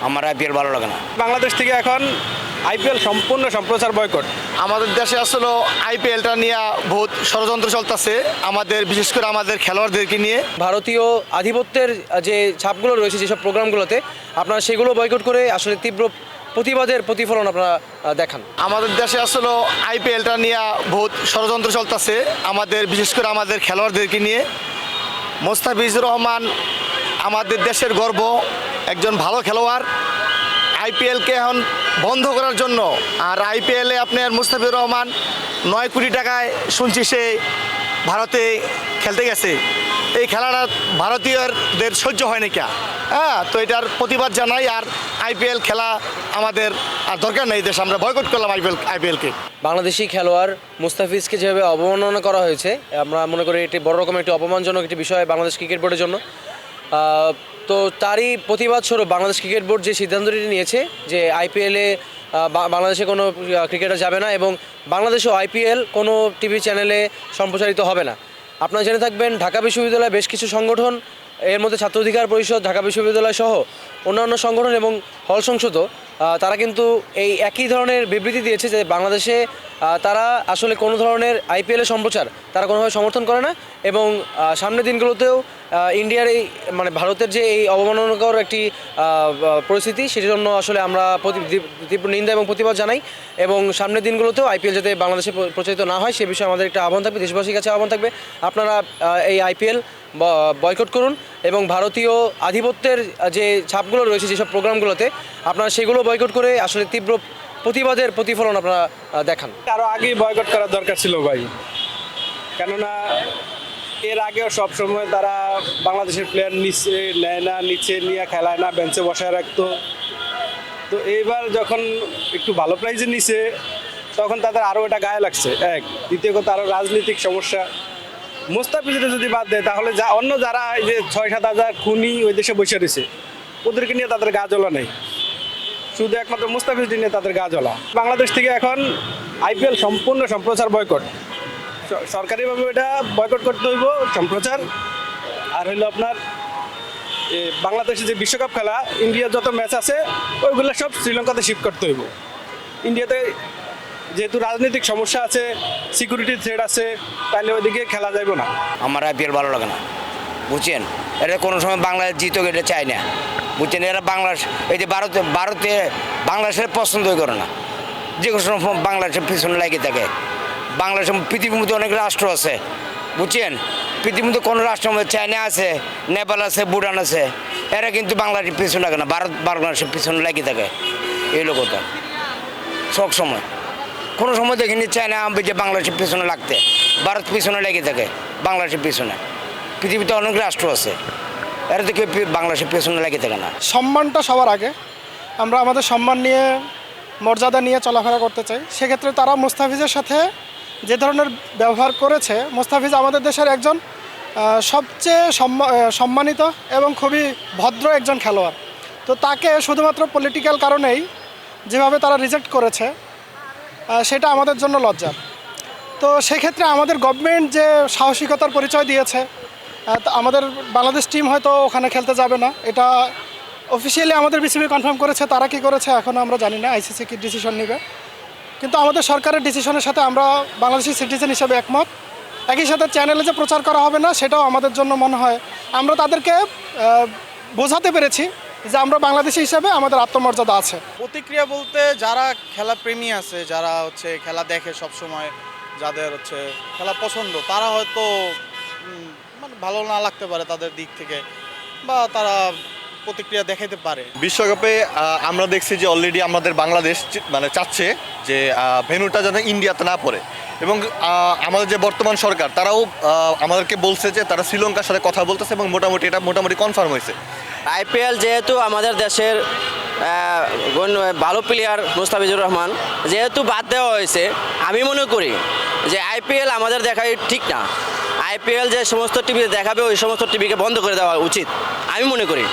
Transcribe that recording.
আমার আইপিএল ভালো লাগে না। বাংলাদেশ থেকে এখন আইপিএল সম্পূর্ণ সম্প্রচার বয়কট। আমাদের দেশে আসলে আইপিএলটা নিয়ে বহুত ষড়যন্ত্র চলতেছে, আমাদের বিশেষ করে আমাদের খেলোয়াড়দেরকে নিয়ে। ভারতীয় আধিপত্যের যে ছাপগুলো রয়েছে যেসব প্রোগ্রামগুলোতে আপনারা সেগুলো বয়কট করে আসলে তীব্র প্রতিবাদের প্রতিফলন আপনারা দেখান। আমাদের দেশে আসলে আইপিএলটা নিয়ে বহুত ষড়যন্ত্র চলতেছে, আমাদের বিশেষ করে আমাদের খেলোয়াড়দেরকে নিয়ে। মোস্তাফিজুর রহমান আমাদের দেশের গর্ব, একজন ভালো খেলোয়াড়। আইপিএলকে এখন বন্ধ করার জন্য, আর আইপিএলে আপনার মুস্তাফিজুর রহমান 9 কোটি টাকায় শুনছি সে ভারতে খেলতে গেছে। এই খেলাটা ভারতীয়দের সহ্য হয় না কে? তো এটার প্রতিবাদ জানাই। আর আইপিএল খেলা আমাদের আর দরকার নেই, দেশ আমরা বয়কট করলাম আইপিএলকে। বাংলাদেশি খেলোয়াড় মুস্তাফিজকে যেভাবে অবমাননা করা হয়েছে, আমরা মনে করি এটি বড় রকমের একটি অপমানজনক একটি বিষয় বাংলাদেশ ক্রিকেট বোর্ডের জন্য। তো তারই প্রতিবাদ স্বরূপ বাংলাদেশ ক্রিকেট বোর্ড যে সিদ্ধান্তটি নিয়েছে যে আইপিএলে বাংলাদেশে কোনো ক্রিকেটার যাবে না এবং বাংলাদেশেও আইপিএল কোনো টিভি চ্যানেলে সম্প্রচারিত হবে না। আপনারা জেনে থাকবেন ঢাকা বিশ্ববিদ্যালয়ে বেশ কিছু সংগঠন, এর মধ্যে ছাত্র অধিকার পরিষদ, ঢাকা বিশ্ববিদ্যালয় সহ অন্যান্য সংগঠন এবং হল সংসদও তারা কিন্তু এই একই ধরনের বিবৃতি দিয়েছে যে বাংলাদেশে তারা আসলে কোনো ধরনের আইপিএলের সম্প্রচার তারা কোনোভাবে সমর্থন করে না এবং সামনের দিনগুলোতেও ইন্ডিয়ার এই মানে ভারতের যে এই অবমাননাকর একটি পরিস্থিতি সেটার জন্য আসলে আমরা তীব্র নিন্দা এবং প্রতিবাদ জানাই এবং সামনের দিনগুলোতেও আইপিএল যাতে বাংলাদেশে প্রচারিত না হয় সে বিষয়ে আমাদের একটা আহ্বান থাকবে, দেশবাসীর কাছে আহ্বান থাকবে আপনারা এই আইপিএল বয়কট করুন এবং ভারতীয় আধিপত্যের যে ছাপগুলো রয়েছে যেসব প্রোগ্রামগুলোতে আপনারা সেগুলো বয়কট করে আসলে তীব্র প্রতিবাদের প্রতিফলন আপনারা দেখান। আরও আগেই বয়কট করার দরকার ছিল ভাই, কেননা এর আগেও সবসময় তারা বাংলাদেশের প্লেয়ার নিচে নেয় না, নিচে নিয়ে খেলায় না, বেঞ্চে বসায় রাখতো। তো এইবার যখন একটু ভালো প্রাইজে নিছে তখন তাদের আরও এটা গায়ে লাগছে। দ্বিতীয় কথা আরও রাজনৈতিক সমস্যা। মুস্তাফিজুর যদি বাদ দেয় তাহলে অন্য যারা এই যে 6-7 হাজার খুনি ওই দেশে বসে রয়েছে ওদেরকে নিয়ে তাদের গা জ্বলা নেই, শুধু একমাত্র মুস্তাফিজ নিয়ে তাদের গা জ্বলা। বাংলাদেশ থেকে এখন আইপিএল সম্পূর্ণ সম্প্রচার বয়কট, সরকারিভাবে এটা বয়কট করতে হইব সম্প্রচার। আর হইলো আপনার বাংলাদেশে যে বিশ্বকাপ খেলা ইন্ডিয়ার যত ম্যাচ আছে ওইগুলো সব শ্রীলঙ্কাতে শিফট করতে হইব। ইন্ডিয়াতে যেহেতু রাজনৈতিক সমস্যা আছে, সিকিউরিটি থ্রেট আছে, তাহলে ওইদিকে খেলা যাইব না। আমার আইপিএল ভালো লাগে না, বুঝছেন? এটা কোনো সময় বাংলাদেশ জিতুক এটা চায় না, বুঝছেন? এরা বাংলাদেশ এই যে ভারতে বাংলাদেশের পছন্দই করে না, যে কোনো সময় বাংলাদেশের পিছনে লাগিয়ে থাকে। বাংলাদেশের পৃথিবীর মধ্যে অনেক রাষ্ট্র আছে, বুঝছেন? পৃথিবীর মধ্যে কোনো রাষ্ট্রের মধ্যে চায়না আছে, নেপাল আছে, ভুটান আছে, এরা কিন্তু বাংলাদেশের পিছনে লাগে না, বাংলাদেশের পিছনে লাগিয়ে থাকে। এই লোকটা সব সময় কোনো সময় দেখিনি চায়না যে বাংলাদেশের পিছনে লাগতে, ভারত পিছনে লেগে থাকে বাংলাদেশের পিছনে। পৃথিবীতে অনেক রাষ্ট্র আছে, এরা তো কেউ বাংলাদেশের পিছনে লেগে থাকে না। সম্মানটা সবার আগে, আমরা আমাদের সম্মান নিয়ে মর্যাদা নিয়ে চলাফেরা করতে চাই। সেক্ষেত্রে তারা মুস্তাফিজের সাথে যে ধরনের ব্যবহার করেছে, মুস্তাফিজ আমাদের দেশের একজন সবচেয়ে সম্মানিত এবং খুবই ভদ্র একজন খেলোয়াড়। তো তাকে শুধুমাত্র পলিটিক্যাল কারণেই যেভাবে তারা রিজেক্ট করেছে সেটা আমাদের জন্য লজ্জার। তো সেক্ষেত্রে আমাদের গভর্নমেন্ট যে সাহসিকতার পরিচয় দিয়েছে, আমাদের বাংলাদেশ টিম হয়তো ওখানে খেলতে যাবে না, এটা অফিসিয়ালি আমাদের বিসিবি কনফার্ম করেছে। তারা কি করেছে এখনও আমরা জানি না, আইসিসি কি ডিসিশন নেবে। কিন্তু আমাদের সরকারের ডিসিশনের সাথে আমরা বাংলাদেশি সিটিজেন হিসেবে একমত। একই সাথে চ্যানেলে যে প্রচার করা হবে না সেটাও আমাদের জন্য মনে হয় আমরা তাদেরকে বোঝাতে পেরেছি যে আমরা বাংলাদেশি হিসাবে আমাদের আত্মমর্যাদা আছে। প্রতিক্রিয়া বলতে যারা খেলা প্রেমী আছে, যারা খেলা দেখে সব সময়, যাদের খেলা পছন্দ, তারা হয়তো মানে ভালো না লাগতে পারে তাদের দিক থেকে, বা তারা প্রতিক্রিয়া দেখাইতে পারে। বিশ্বকাপে আমরা দেখছি যে অলরেডি আমাদের বাংলাদেশ মানে চাচ্ছে যে ভেন্যুটা যেন ইন্ডিয়াতে না পড়ে, এবং আমাদের যে বর্তমান সরকার তারাও আমাদেরকে বলছে যে তারা শ্রীলঙ্কার সাথে কথা বলতেছে এবং এটা মোটামুটি কনফার্ম হয়েছে। আইপিএল যেহেতু আমাদের দেশের ভালো প্লেয়ার মুস্তাফিজুর রহমান যেহেতু বাদ দেওয়া হয়েছে, আমি মনে করি যে আইপিএল আমাদের দেখাই ঠিক না। আইপিএল যে সমস্ত টিভিতে দেখাবে ওই সমস্ত টিভিকে বন্ধ করে দেওয়া উচিত আমি মনে করি।